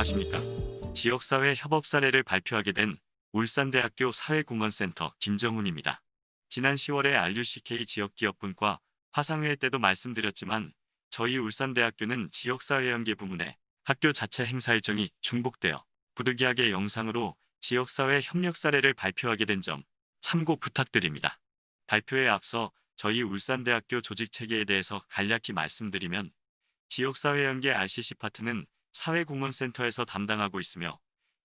안녕하십니까. 지역사회 협업 사례를 발표하게 된 울산대학교 사회공헌센터 김정훈입니다. 지난 10월에 RUCK 지역기업분과 화상회의 때도 말씀드렸지만 저희 울산대학교는 지역사회 연계 부문에 학교 자체 행사 일정이 중복되어 부득이하게 영상으로 지역사회 협력 사례를 발표하게 된 점 참고 부탁드립니다. 발표에 앞서 저희 울산대학교 조직체계에 대해서 간략히 말씀드리면 지역사회 연계 RCC 파트는 사회공헌센터에서 담당하고 있으며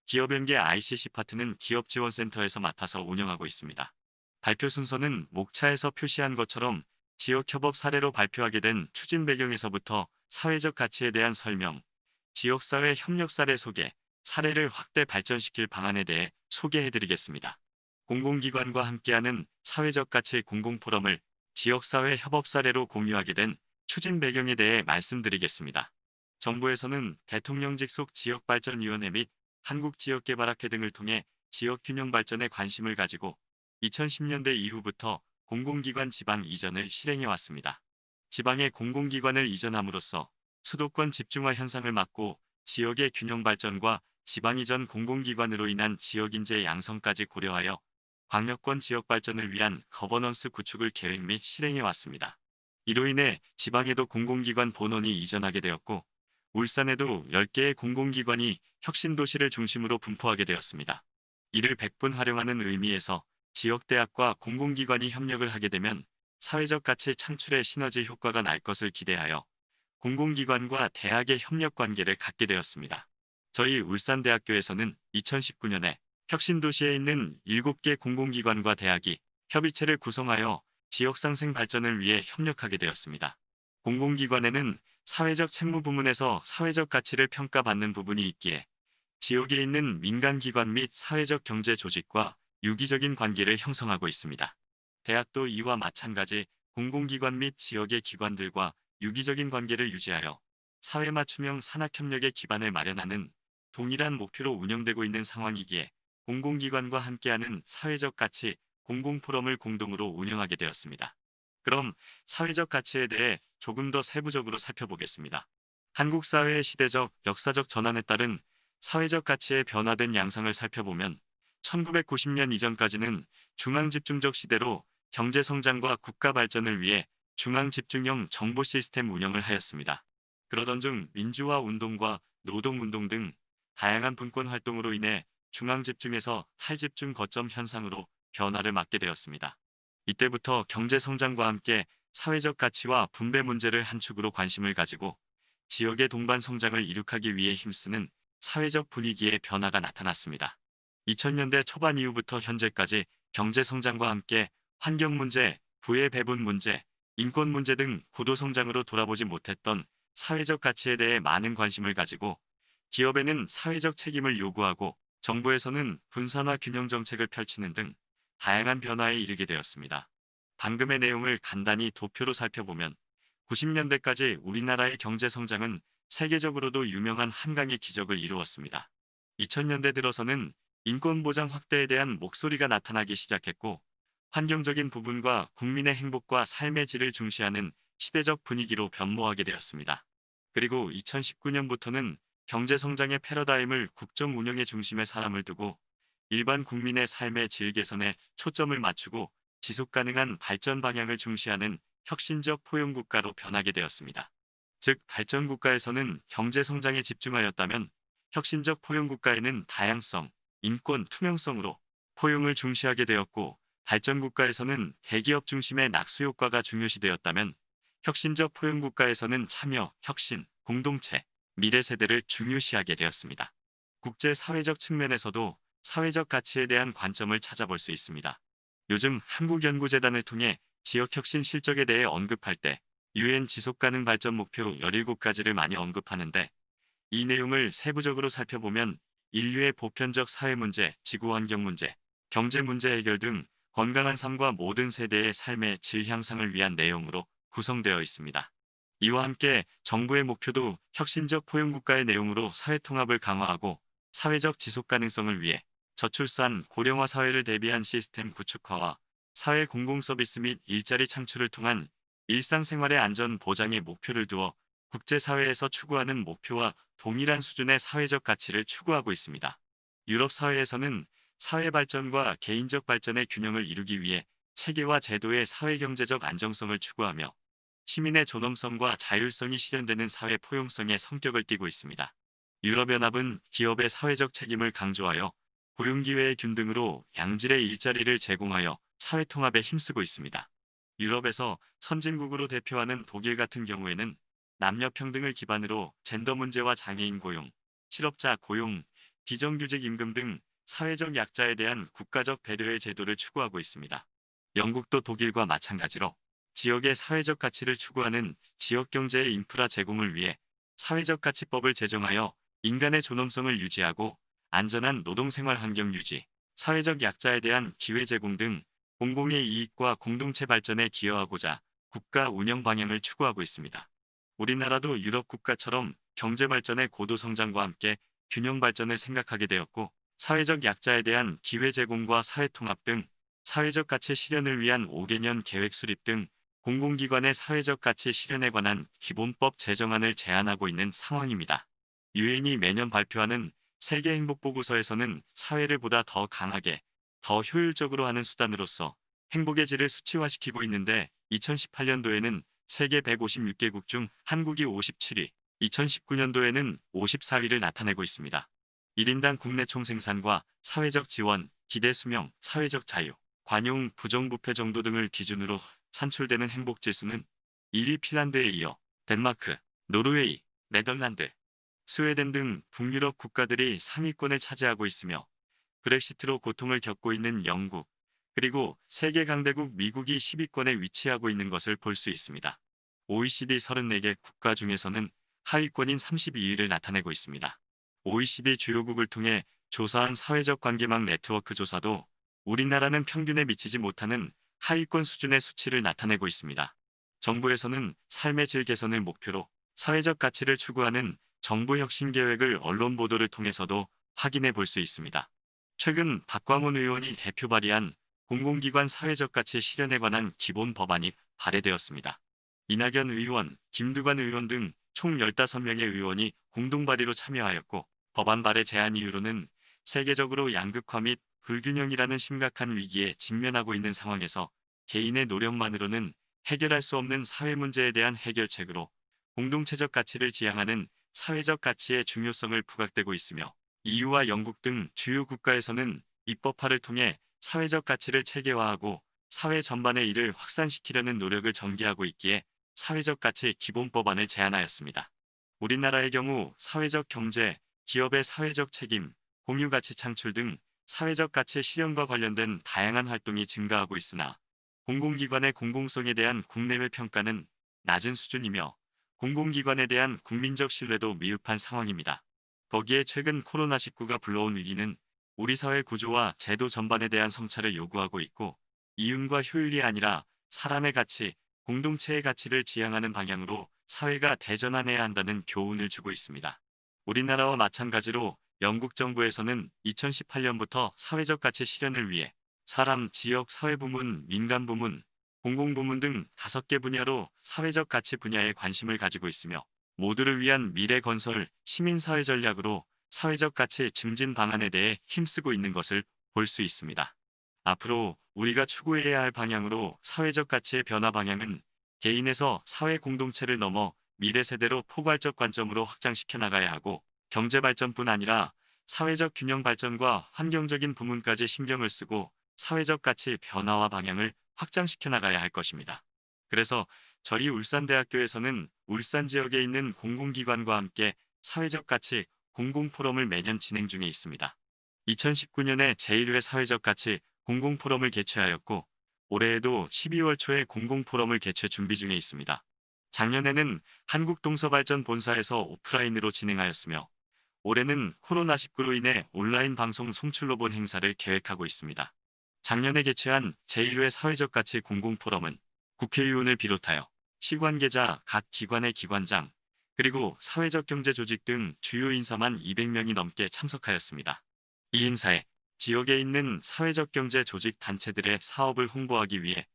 기업연계 ICC 파트는 기업지원센터에서 맡아서 운영하고 있습니다. 발표 순서는 목차에서 표시한 것처럼 지역협업 사례로 발표하게 된 추진 배경에서부터 사회적 가치에 대한 설명, 지역사회 협력 사례 소개, 사례를 확대 발전시킬 방안에 대해 소개해드리겠습니다. 공공기관과 함께하는 사회적 가치 공공포럼을 지역사회 협업 사례로 공유하게 된 추진 배경에 대해 말씀드리겠습니다. 정부에서는 대통령직 속 지역발전위원회 및 한국지역개발학회 등을 통해 지역균형 발전에 관심을 가지고 2010년대 이후부터 공공기관 지방 이전을 실행해 왔습니다. 지방의 공공기관을 이전함으로써 수도권 집중화 현상을 막고 지역의 균형 발전과 지방 이전 공공기관으로 인한 지역인재 양성까지 고려하여 광역권 지역 발전을 위한 거버넌스 구축을 계획 및 실행해 왔습니다. 이로 인해 지방에도 공공기관 본원이 이전하게 되었고 울산에도 10개의 공공기관이 혁신도시를 중심으로 분포하게 되었습니다. 이를 100분 활용하는 의미에서 지역대학과 공공기관이 협력을 하게 되면 사회적 가치 창출의 시너지 효과가 날 것을 기대하여 공공기관과 대학의 협력 관계를 갖게 되었습니다. 저희 울산대학교에서는 2019년에 혁신도시에 있는 7개 공공기관과 대학이 협의체를 구성하여 지역상생 발전을 위해 협력하게 되었습니다. 공공기관에는 사회적 책무 부문에서 사회적 가치를 평가받는 부분이 있기에 지역에 있는 민간기관 및 사회적 경제 조직과 유기적인 관계를 형성하고 있습니다. 대학도 이와 마찬가지 공공기관 및 지역의 기관들과 유기적인 관계를 유지하여 사회 맞춤형 산학협력의 기반을 마련하는 동일한 목표로 운영되고 있는 상황이기에 공공기관과 함께하는 사회적 가치 공공포럼을 공동으로 운영하게 되었습니다. 그럼 사회적 가치에 대해 조금 더 세부적으로 살펴보겠습니다. 한국 사회의 시대적, 역사적 전환에 따른 사회적 가치의 변화된 양상을 살펴보면 1990년 이전까지는 중앙집중적 시대로 경제성장과 국가 발전을 위해 중앙집중형 정보 시스템 운영을 하였습니다. 그러던 중 민주화 운동과 노동운동 등 다양한 분권 활동으로 인해 중앙집중에서 탈집중 거점 현상으로 변화를 맞게 되었습니다. 이때부터 경제성장과 함께 사회적 가치와 분배 문제를 한 축으로 관심을 가지고 지역의 동반 성장을 이룩하기 위해 힘쓰는 사회적 분위기의 변화가 나타났습니다. 2000년대 초반 이후부터 현재까지 경제성장과 함께 환경 문제, 부의 배분 문제, 인권 문제 등 고도성장으로 돌아보지 못했던 사회적 가치에 대해 많은 관심을 가지고 기업에는 사회적 책임을 요구하고 정부에서는 분산화 균형 정책을 펼치는 등 다양한 변화에 이르게 되었습니다. 방금의 내용을 간단히 도표로 살펴보면 90년대까지 우리나라의 경제 성장은 세계적으로도 유명한 한강의 기적을 이루었습니다. 2000년대 들어서는 인권 보장 확대에 대한 목소리가 나타나기 시작했고 환경적인 부분과 국민의 행복과 삶의 질을 중시하는 시대적 분위기로 변모하게 되었습니다. 그리고 2019년부터는 경제 성장의 패러다임을 국정 운영의 중심에 사람을 두고 일반 국민의 삶의 질 개선에 초점을 맞추고 지속 가능한 발전 방향을 중시하는 혁신적 포용국가로 변하게 되었습니다. 즉, 발전국가에서는 경제 성장에 집중하였다면 혁신적 포용국가에는 다양성, 인권, 투명성으로 포용을 중시하게 되었고 발전국가에서는 대기업 중심의 낙수 효과가 중요시되었다면 혁신적 포용국가에서는 참여, 혁신, 공동체, 미래 세대를 중요시하게 되었습니다. 국제사회적 측면에서도 사회적 가치에 대한 관점을 찾아볼 수 있습니다. 요즘 한국연구재단을 통해 지역혁신 실적에 대해 언급할 때 UN 지속가능 발전 목표 17가지를 많이 언급하는데 이 내용을 세부적으로 살펴보면 인류의 보편적 사회 문제, 지구환경 문제, 경제 문제 해결 등 건강한 삶과 모든 세대의 삶의 질 향상을 위한 내용으로 구성되어 있습니다. 이와 함께 정부의 목표도 혁신적 포용국가의 내용으로 사회통합을 강화하고 사회적 지속가능성을 위해 저출산, 고령화 사회를 대비한 시스템 구축화와 사회 공공서비스 및 일자리 창출을 통한 일상생활의 안전 보장에 목표를 두어 국제사회에서 추구하는 목표와 동일한 수준의 사회적 가치를 추구하고 있습니다. 유럽 사회에서는 사회 발전과 개인적 발전의 균형을 이루기 위해 체계와 제도의 사회경제적 안정성을 추구하며 시민의 존엄성과 자율성이 실현되는 사회 포용성의 성격을 띠고 있습니다. 유럽연합은 기업의 사회적 책임을 강조하여 고용기회의 균등으로 양질의 일자리를 제공하여 사회통합에 힘쓰고 있습니다. 유럽에서 선진국으로 대표하는 독일 같은 경우에는 남녀 평등을 기반으로 젠더 문제와 장애인 고용, 실업자 고용, 비정규직 임금 등 사회적 약자에 대한 국가적 배려의 제도를 추구하고 있습니다. 영국도 독일과 마찬가지로 지역의 사회적 가치를 추구하는 지역경제의 인프라 제공을 위해 사회적 가치법을 제정하여 인간의 존엄성을 유지하고 안전한 노동생활 환경 유지, 사회적 약자에 대한 기회 제공 등 공공의 이익과 공동체 발전에 기여하고자 국가 운영 방향을 추구하고 있습니다. 우리나라도 유럽 국가처럼 경제 발전의 고도 성장과 함께 균형 발전을 생각하게 되었고, 사회적 약자에 대한 기회 제공과 사회통합 등 사회적 가치 실현을 위한 5개년 계획 수립 등 공공기관의 사회적 가치 실현에 관한 기본법 제정안을 제안하고 있는 상황입니다. 유엔이 매년 발표하는 세계 행복 보고서에서는 사회를 보다 더 강하게, 더 효율적으로 하는 수단으로서 행복의 질을 수치화시키고 있는데 2018년도에는 세계 156개국 중 한국이 57위, 2019년도에는 54위를 나타내고 있습니다. 1인당 국내 총생산과 사회적 지원, 기대 수명, 사회적 자유, 관용, 부정부패 정도 등을 기준으로 산출되는 행복지수는 1위 핀란드에 이어 덴마크, 노르웨이, 네덜란드, 스웨덴 등 북유럽 국가들이 상위권을 차지하고 있으며 브렉시트로 고통을 겪고 있는 영국, 그리고 세계 강대국 미국이 10위권에 위치하고 있는 것을 볼 수 있습니다. OECD 34개 국가 중에서는 하위권인 32위를 나타내고 있습니다. OECD 주요국을 통해 조사한 사회적 관계망 네트워크 조사도 우리나라는 평균에 미치지 못하는 하위권 수준의 수치를 나타내고 있습니다. 정부에서는 삶의 질 개선을 목표로 사회적 가치를 추구하는 정부 혁신 계획을 언론 보도를 통해서도 확인해 볼 수 있습니다. 최근 박광온 의원이 대표 발의한 공공기관 사회적 가치 실현에 관한 기본 법안이 발의되었습니다. 이낙연 의원, 김두관 의원 등 총 15명의 의원이 공동 발의로 참여하였고, 법안 발의 제안 이유로는 세계적으로 양극화 및 불균형이라는 심각한 위기에 직면하고 있는 상황에서 개인의 노력만으로는 해결할 수 없는 사회 문제에 대한 해결책으로 공동체적 가치를 지향하는 사회적 가치의 중요성을 부각되고 있으며, EU와 영국 등 주요 국가에서는 입법화를 통해 사회적 가치를 체계화하고 사회 전반의 이를 확산시키려는 노력을 전개하고 있기에 사회적 가치 기본법안을 제안하였습니다. 우리나라의 경우 사회적 경제, 기업의 사회적 책임, 공유 가치 창출 등 사회적 가치 실현과 관련된 다양한 활동이 증가하고 있으나 공공기관의 공공성에 대한 국내외 평가는 낮은 수준이며 공공기관에 대한 국민적 신뢰도 미흡한 상황입니다. 거기에 최근 코로나19가 불러온 위기는 우리 사회 구조와 제도 전반에 대한 성찰을 요구하고 있고, 이윤과 효율이 아니라 사람의 가치, 공동체의 가치를 지향하는 방향으로 사회가 대전환해야 한다는 교훈을 주고 있습니다. 우리나라와 마찬가지로 영국 정부에서는 2018년부터 사회적 가치 실현을 위해 사람, 지역, 사회부문, 민간부문, 공공부문 등 5개 분야로 사회적 가치 분야에 관심을 가지고 있으며, 모두를 위한 미래 건설, 시민사회 전략으로 사회적 가치 증진 방안에 대해 힘쓰고 있는 것을 볼 수 있습니다. 앞으로 우리가 추구해야 할 방향으로 사회적 가치의 변화 방향은 개인에서 사회 공동체를 넘어 미래 세대로 포괄적 관점으로 확장시켜 나가야 하고, 경제 발전뿐 아니라 사회적 균형 발전과 환경적인 부문까지 신경을 쓰고 사회적 가치 변화와 방향을 확장시켜 나가야 할 것입니다. 그래서 저희 울산대학교에서는 울산 지역에 있는 공공기관과 함께 사회적 가치 공공포럼을 매년 진행 중에 있습니다. 2019년에 제1회 사회적 가치 공공포럼을 개최하였고, 올해에도 12월 초에 공공포럼을 개최 준비 중에 있습니다. 작년에는 한국동서발전본사에서 오프라인으로 진행하였으며, 올해는 코로나19로 인해 온라인 방송 송출로 본 행사를 계획하고 있습니다. 작년에 개최한 제1회 사회적 가치 공공포럼은 국회의원을 비롯하여 시관계자, 각 기관의 기관장, 그리고 사회적 경제 조직 등 주요 인사만 200명이 넘게 참석하였습니다. 이 행사에 지역에 있는 사회적 경제 조직 단체들의 사업을 홍보하기 위해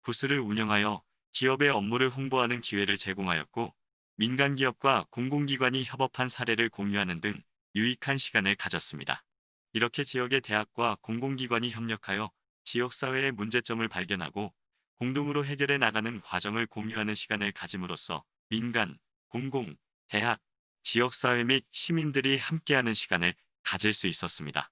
부스를 운영하여 기업의 업무를 홍보하는 기회를 제공하였고, 민간기업과 공공기관이 협업한 사례를 공유하는 등 유익한 시간을 가졌습니다. 이렇게 지역의 대학과 공공기관이 협력하여 지역사회의 문제점을 발견하고 공동으로 해결해 나가는 과정을 공유하는 시간을 가짐으로써 민간, 공공, 대학, 지역사회 및 시민들이 함께하는 시간을 가질 수 있었습니다.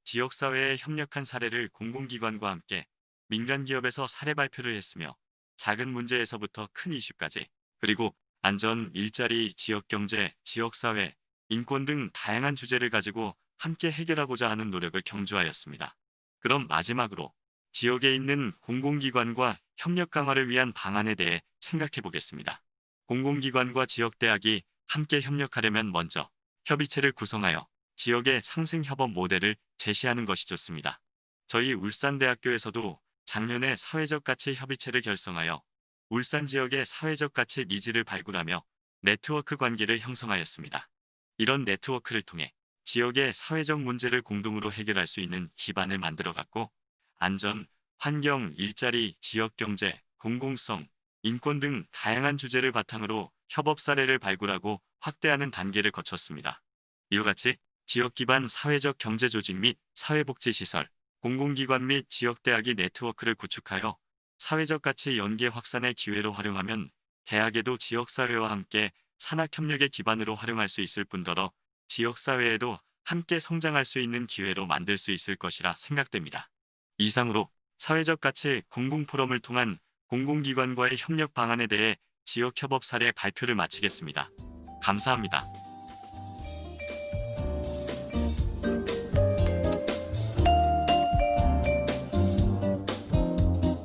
지역사회에 협력한 사례를 공공기관과 함께 민간기업에서 사례 발표를 했으며 작은 문제에서부터 큰 이슈까지 그리고 안전, 일자리, 지역경제, 지역사회, 인권 등 다양한 주제를 가지고 함께 해결하고자 하는 노력을 경주하였습니다. 그럼 마지막으로 지역에 있는 공공기관과 협력 강화를 위한 방안에 대해 생각해 보겠습니다. 공공기관과 지역대학이 함께 협력하려면 먼저 협의체를 구성하여 지역의 상생협업 모델을 제시하는 것이 좋습니다. 저희 울산대학교에서도 작년에 사회적 가치 협의체를 결성하여 울산 지역의 사회적 가치 니즈를 발굴하며 네트워크 관계를 형성하였습니다. 이런 네트워크를 통해 지역의 사회적 문제를 공동으로 해결할 수 있는 기반을 만들어갔고 안전, 환경, 일자리, 지역경제, 공공성, 인권 등 다양한 주제를 바탕으로 협업 사례를 발굴하고 확대하는 단계를 거쳤습니다. 이와 같이 지역 기반 사회적 경제 조직 및 사회복지시설, 공공기관 및 지역대학이 네트워크를 구축하여 사회적 가치 연계 확산의 기회로 활용하면 대학에도 지역사회와 함께 산학협력의 기반으로 활용할 수 있을 뿐더러 지역사회에도 함께 성장할 수 있는 기회로 만들 수 있을 것이라 생각됩니다. 이상으로 사회적 가치 공공포럼을 통한 공공기관과의 협력 방안에 대해 지역협업 사례 발표를 마치겠습니다. 감사합니다.